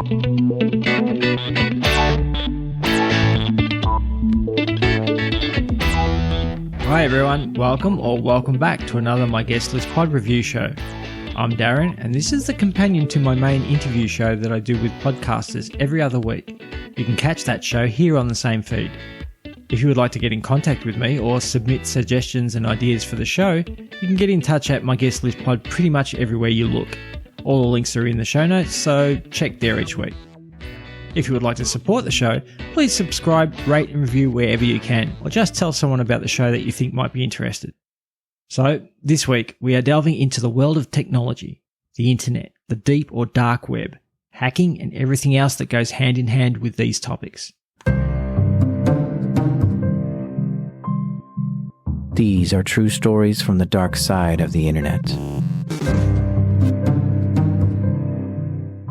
Hi everyone, welcome back to another My Guest List Pod review show. I'm Darren, and this is the companion to my main interview show that I do with podcasters every other week. You can catch that show here on the same feed. If you would like to get in contact with me or submit suggestions and ideas for the show, you can get in touch at My Guest List Pod pretty much everywhere you look. All the links are in the show notes, so check there each week. If you would like to support the show, please subscribe, rate and review wherever you can, or just tell someone about the show that you think might be interested. So, this week, we are delving into the world of technology, the internet, the deep or dark web, hacking and everything else that goes hand in hand with these topics. These are true stories from the dark side of the internet.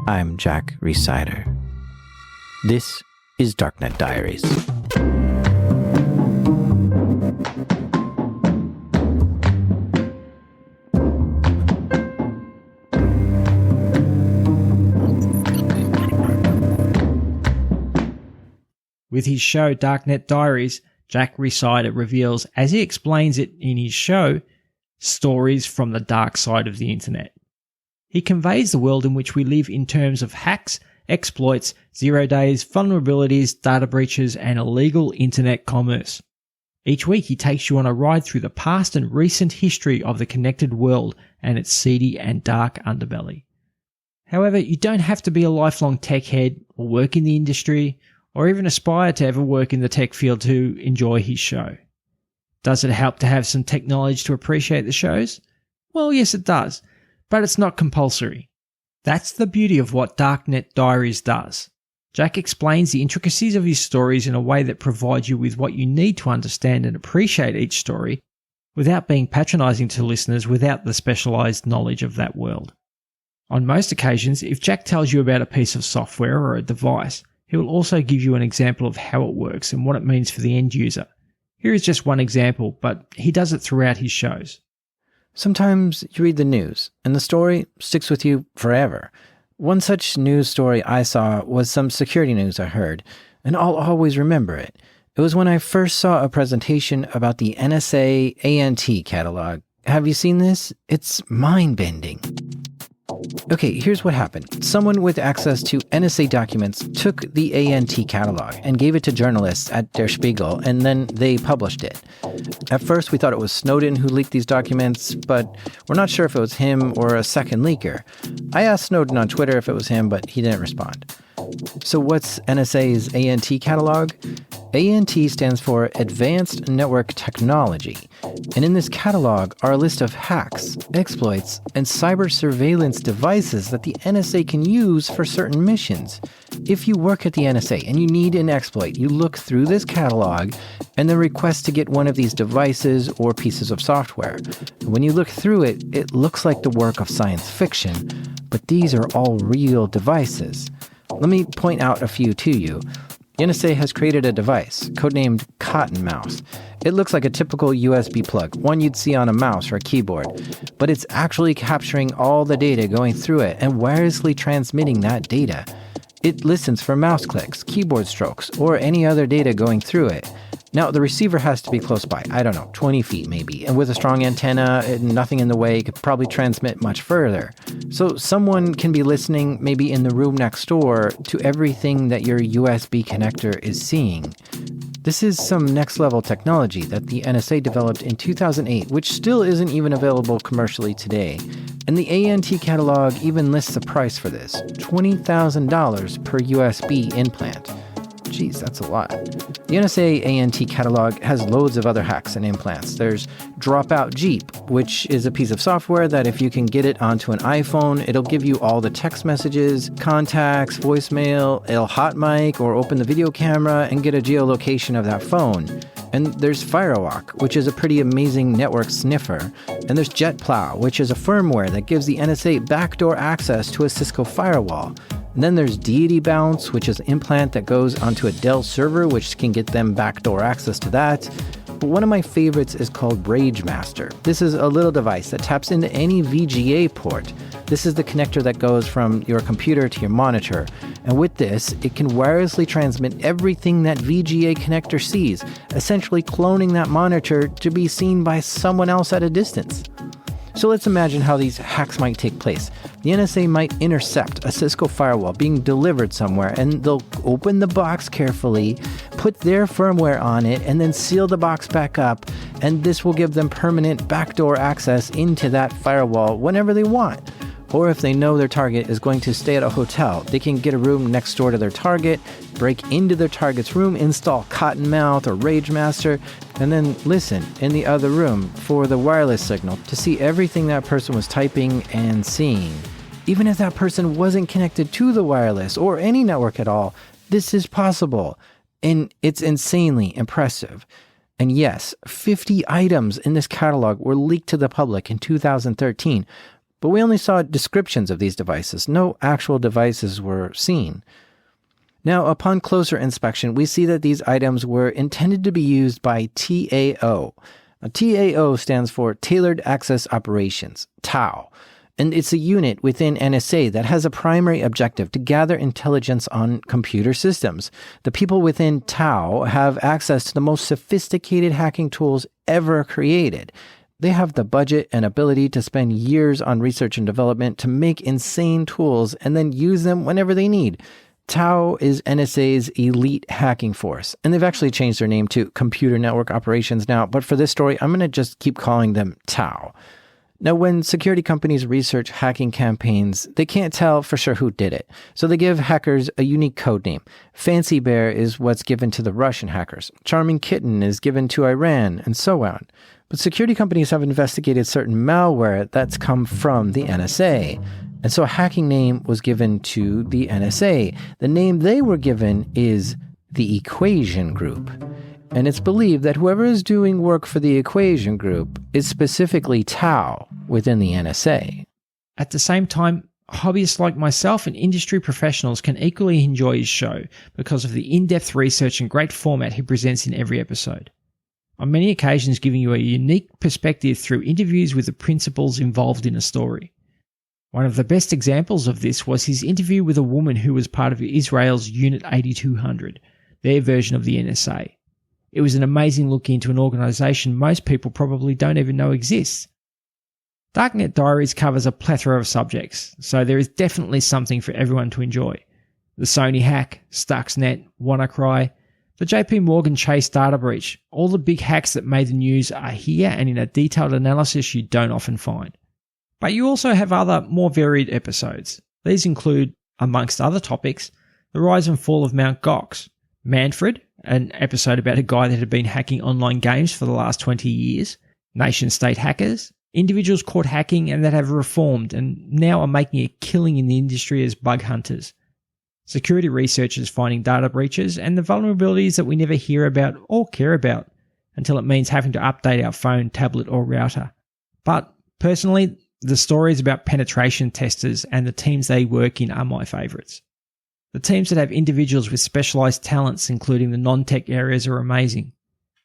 I'm Jack Rhysider. This is Darknet Diaries. With his show Darknet Diaries, Jack Rhysider reveals, as he explains it in his show, stories from the dark side of the internet. He conveys the world in which we live in terms of hacks, exploits, 0 days, vulnerabilities, data breaches, and illegal internet commerce. Each week he takes you on a ride through the past and recent history of the connected world and its seedy and dark underbelly. However, you don't have to be a lifelong tech head or work in the industry or even aspire to ever work in the tech field to enjoy his show. Does it help to have some tech knowledge to appreciate the shows? Well, yes it does, but it's not compulsory. That's the beauty of what Darknet Diaries does. Jack explains the intricacies of his stories in a way that provides you with what you need to understand and appreciate each story without being patronizing to listeners without the specialized knowledge of that world. On most occasions, if Jack tells you about a piece of software or a device, he will also give you an example of how it works and what it means for the end user. Here is just one example, but he does it throughout his shows. Sometimes you read the news, and the story sticks with you forever. One such news story I saw was some security news I heard, and I'll always remember it. It was when I first saw a presentation about the NSA ANT catalog. Have you seen this? It's mind-bending. Okay, here's what happened. Someone with access to NSA documents took the ANT catalog and gave it to journalists at Der Spiegel, and then they published it. At first, we thought it was Snowden who leaked these documents, but we're not sure if it was him or a second leaker. I asked Snowden on Twitter if it was him, but he didn't respond. So what's NSA's ANT catalog? ANT stands for Advanced Network Technology, and in this catalog are a list of hacks, exploits, and cyber surveillance devices that the NSA can use for certain missions. If you work at the NSA and you need an exploit, you look through this catalog and then request to get one of these devices or pieces of software. When you look through it, it looks like the work of science fiction, but these are all real devices. Let me point out a few to you. The NSA has created a device, codenamed Cottonmouth. It looks like a typical USB plug, one you'd see on a mouse or a keyboard, but it's actually capturing all the data going through it and wirelessly transmitting that data. It listens for mouse clicks, keyboard strokes, or any other data going through it. Now, the receiver has to be close by, 20 feet maybe, and with a strong antenna and nothing in the way, it could probably transmit much further. So someone can be listening maybe in the room next door to everything that your USB connector is seeing. This is some next-level technology that the NSA developed in 2008, which still isn't even available commercially today. And the ANT catalog even lists a price for this, $20,000 per USB implant. Geez, that's a lot. The NSA ANT catalog has loads of other hacks and implants. There's Dropout Jeep, which is a piece of software that if you can get it onto an iPhone, it'll give you all the text messages, contacts, voicemail, it'll hot mic or open the video camera and get a geolocation of that phone. And there's Firewalk, which is a pretty amazing network sniffer. And there's JetPlow, which is a firmware that gives the NSA backdoor access to a Cisco firewall. And then there's Deity Bounce, which is an implant that goes onto a Dell server, which can get them backdoor access to that. But one of my favorites is called RageMaster. This is a little device that taps into any VGA port. This is the connector that goes from your computer to your monitor. And with this, it can wirelessly transmit everything that VGA connector sees, essentially cloning that monitor to be seen by someone else at a distance. So let's imagine how these hacks might take place. The NSA might intercept a Cisco firewall being delivered somewhere, and they'll open the box carefully, put their firmware on it, and then seal the box back up, and this will give them permanent backdoor access into that firewall whenever they want. Or if they know their target is going to stay at a hotel, they can get a room next door to their target, break into their target's room, install Cottonmouth or RageMaster, and then listen in the other room for the wireless signal to see everything that person was typing and seeing. Even if that person wasn't connected to the wireless or any network at all, this is possible, and it's insanely impressive. And yes, 50 items in this catalog were leaked to the public in 2013, but we only saw descriptions of these devices. No actual devices were seen. Now, upon closer inspection, we see that these items were intended to be used by TAO. Now, TAO stands for Tailored Access Operations, TAO. And it's a unit within NSA that has a primary objective to gather intelligence on computer systems. The people within TAO have access to the most sophisticated hacking tools ever created. They have the budget and ability to spend years on research and development to make insane tools and then use them whenever they need. TAO is NSA's elite hacking force, and they've actually changed their name to Computer Network Operations now, but for this story, I'm going to just keep calling them TAO. Now, when security companies research hacking campaigns, they can't tell for sure who did it, so they give hackers a unique code name. Fancy Bear is what's given to the Russian hackers. Charming Kitten is given to Iran, and so on. But security companies have investigated certain malware that's come from the NSA. And so a hacking name was given to the NSA. The name they were given is the Equation Group. And it's believed that whoever is doing work for the Equation Group is specifically TAO within the NSA. At the same time, hobbyists like myself and industry professionals can equally enjoy his show because of the in-depth research and great format he presents in every episode. On many occasions giving you a unique perspective through interviews with the principals involved in a story. One of the best examples of this was his interview with a woman who was part of Israel's Unit 8200, their version of the NSA. It was an amazing look into an organisation most people probably don't even know exists. Darknet Diaries covers a plethora of subjects, so there is definitely something for everyone to enjoy. The Sony hack, Stuxnet, WannaCry, the JP Morgan Chase data breach, all the big hacks that made the news are here and in a detailed analysis you don't often find. But you also have other, more varied episodes. These include, amongst other topics, the rise and fall of Mt. Gox, Manfred, an episode about a guy that had been hacking online games for the last 20 years, nation-state hackers, individuals caught hacking and that have reformed and now are making a killing in the industry as bug hunters, security researchers finding data breaches, and the vulnerabilities that we never hear about or care about until it means having to update our phone, tablet, or router. But personally, the stories about penetration testers and the teams they work in are my favourites. The teams that have individuals with specialised talents, including the non-tech areas, are amazing.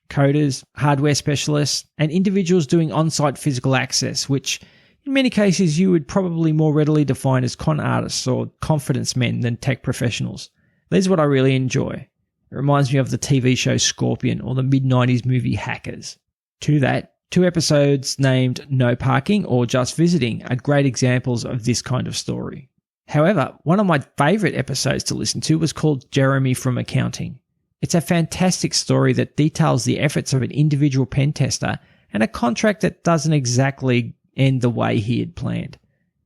Coders, hardware specialists, and individuals doing on-site physical access, which in many cases you would probably more readily define as con artists or confidence men than tech professionals. These are what I really enjoy. It reminds me of the TV show Scorpion or the mid-90s movie Hackers. To that, 2 episodes named No Parking or Just Visiting are great examples of this kind of story. However, one of my favourite episodes to listen to was called Jeremy from Accounting. It's a fantastic story that details the efforts of an individual pen tester and a contract that doesn't exactly end the way he had planned.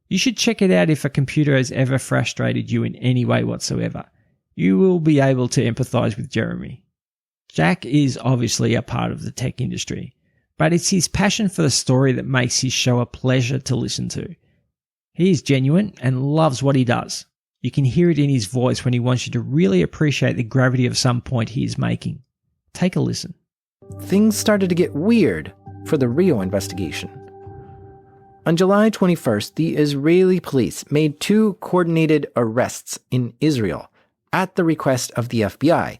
You should check it out if a computer has ever frustrated you in any way whatsoever. You will be able to empathise with Jeremy. Jack is obviously a part of the tech industry, but it's his passion for the story that makes his show a pleasure to listen to. He is genuine and loves what he does. You can hear it in his voice when he wants you to really appreciate the gravity of some point he is making. Take a listen. Things started to get weird for the Rio investigation. On July 21st, the Israeli police made 2 coordinated arrests in Israel at the request of the FBI.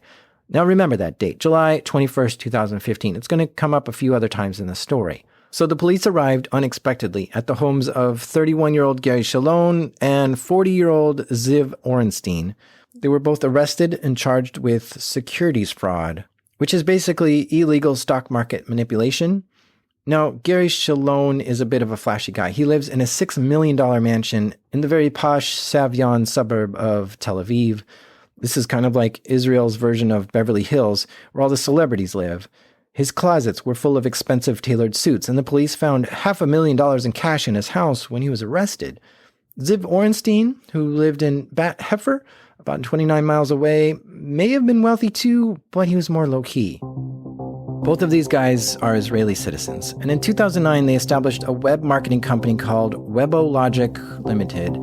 Now remember that date, July 21st, 2015. It's going to come up a few other times in the story. So the police arrived unexpectedly at the homes of 31-year-old Gary Shalom and 40-year-old Ziv Orenstein. They were both arrested and charged with securities fraud, which is basically illegal stock market manipulation. Now, Gary Shalom is a bit of a flashy guy. He lives in a $6 million mansion in the very posh Savion suburb of Tel Aviv. This is kind of like Israel's version of Beverly Hills, where all the celebrities live. His closets were full of expensive tailored suits, and the police found $500,000 in cash in his house when he was arrested. Ziv Orenstein, who lived in Bat Hefer, about 29 miles away, may have been wealthy too, but he was more low-key. Both of these guys are Israeli citizens, and in 2009 they established a web marketing company called WeboLogic Limited.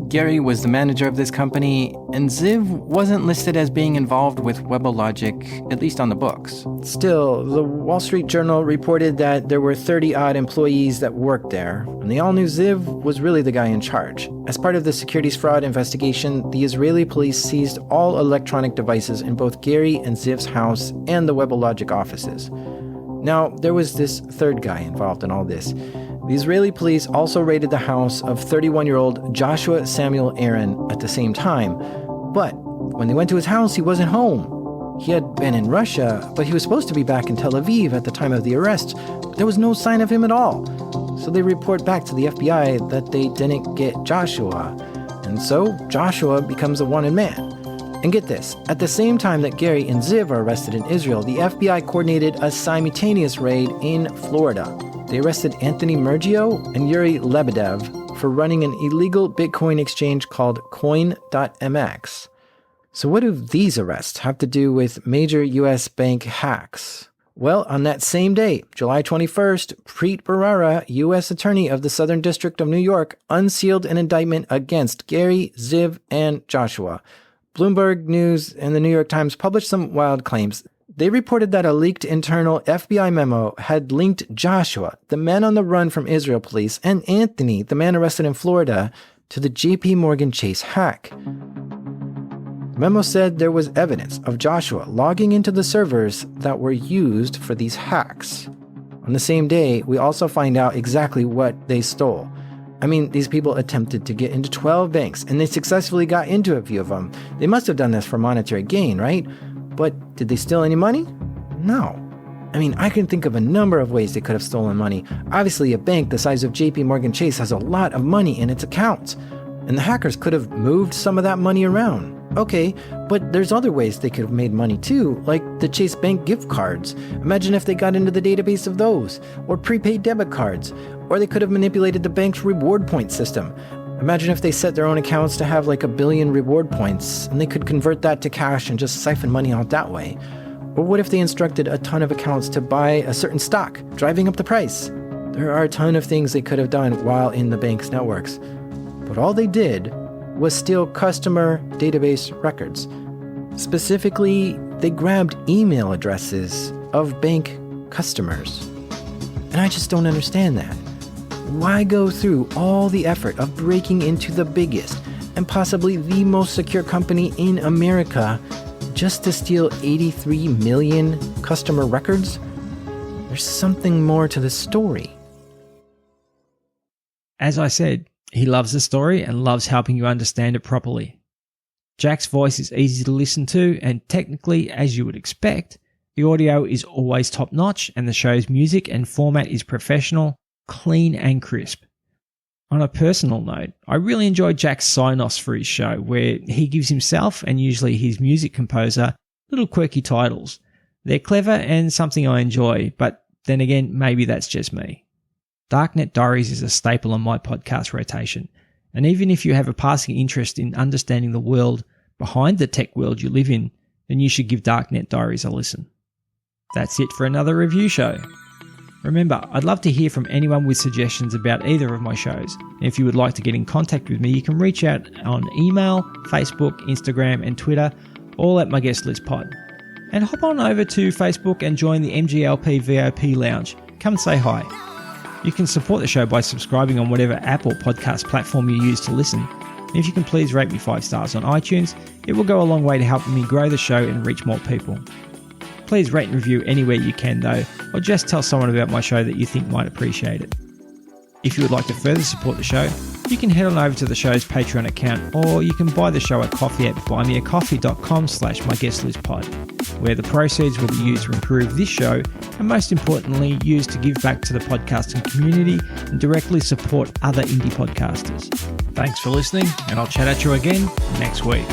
Gary was the manager of this company, and Ziv wasn't listed as being involved with WeboLogic, at least on the books. Still, the Wall Street Journal reported that there were 30-odd employees that worked there, and they all knew Ziv was really the guy in charge. As part of the securities fraud investigation, the Israeli police seized all electronic devices in both Gary and Ziv's house and the WeboLogic offices. Now, there was this third guy involved in all this. The Israeli police also raided the house of 31-year-old Joshua Samuel Aaron at the same time. But when they went to his house, he wasn't home. He had been in Russia, but he was supposed to be back in Tel Aviv at the time of the arrest. There was no sign of him at all. So they report back to the FBI that they didn't get Joshua. And so Joshua becomes a wanted man. And get this, at the same time that Gary and Ziv are arrested in Israel, the FBI coordinated a simultaneous raid in Florida. They arrested Anthony Mergio and Yuri Lebedev for running an illegal Bitcoin exchange called Coin.mx. So what do these arrests have to do with major U.S. bank hacks? Well, on that same day, July 21st, Preet Bharara, U.S. Attorney of the Southern District of New York, unsealed an indictment against Gary, Ziv, and Joshua. Bloomberg News and the New York Times published some wild claims. They reported that a leaked internal FBI memo had linked Joshua, the man on the run from Israel police, and Anthony, the man arrested in Florida, to the JP Morgan Chase hack. The memo said there was evidence of Joshua logging into the servers that were used for these hacks. On the same day, we also find out exactly what they stole. I mean, these people attempted to get into 12 banks, and they successfully got into a few of them. They must have done this for monetary gain, right? But did they steal any money? No. I mean, I can think of a number of ways they could have stolen money. Obviously, a bank the size of JP Morgan Chase has a lot of money in its accounts, and the hackers could have moved some of that money around. Okay, but there's other ways they could have made money too, like the Chase Bank gift cards. Imagine if they got into the database of those, or prepaid debit cards, or they could have manipulated the bank's reward point system. Imagine if they set their own accounts to have like 1 billion reward points, and they could convert that to cash and just siphon money out that way. Or what if they instructed a ton of accounts to buy a certain stock, driving up the price? There are a ton of things they could have done while in the bank's networks. But all they did was steal customer database records. Specifically, they grabbed email addresses of bank customers. And I just don't understand that. Why go through all the effort of breaking into the biggest and possibly the most secure company in America just to steal 83 million customer records? There's something more to the story. As I said, he loves the story and loves helping you understand it properly. Jack's voice is easy to listen to, and technically, as you would expect, the audio is always top-notch and the show's music and format is professional, clean and crisp. On a personal note, I really enjoyed Jack's sign-offs for his show, where he gives himself and usually his music composer little quirky titles. They're clever and something I enjoy, but then again, maybe that's just me. Darknet Diaries is a staple on my podcast rotation, and even if you have a passing interest in understanding the world behind the tech world you live in, then you should give Darknet Diaries a listen. That's it for another review show. Remember, I'd love to hear from anyone with suggestions about either of my shows. If you would like to get in contact with me, you can reach out on email, Facebook, Instagram and Twitter, all at my guest list pod. And hop on over to Facebook and join the MGLP VIP Lounge. Come and say hi. You can support the show by subscribing on whatever app or podcast platform you use to listen. And if you can please rate me 5 stars on iTunes, it will go a long way to helping me grow the show and reach more people. Please rate and review anywhere you can though, or just tell someone about my show that you think might appreciate it. If you would like to further support the show, you can head on over to the show's Patreon account, or you can buy the show at coffee at buymeacoffee.com/myguestlistpod, where the proceeds will be used to improve this show and most importantly used to give back to the podcasting community and directly support other indie podcasters. Thanks for listening, and I'll chat at you again next week.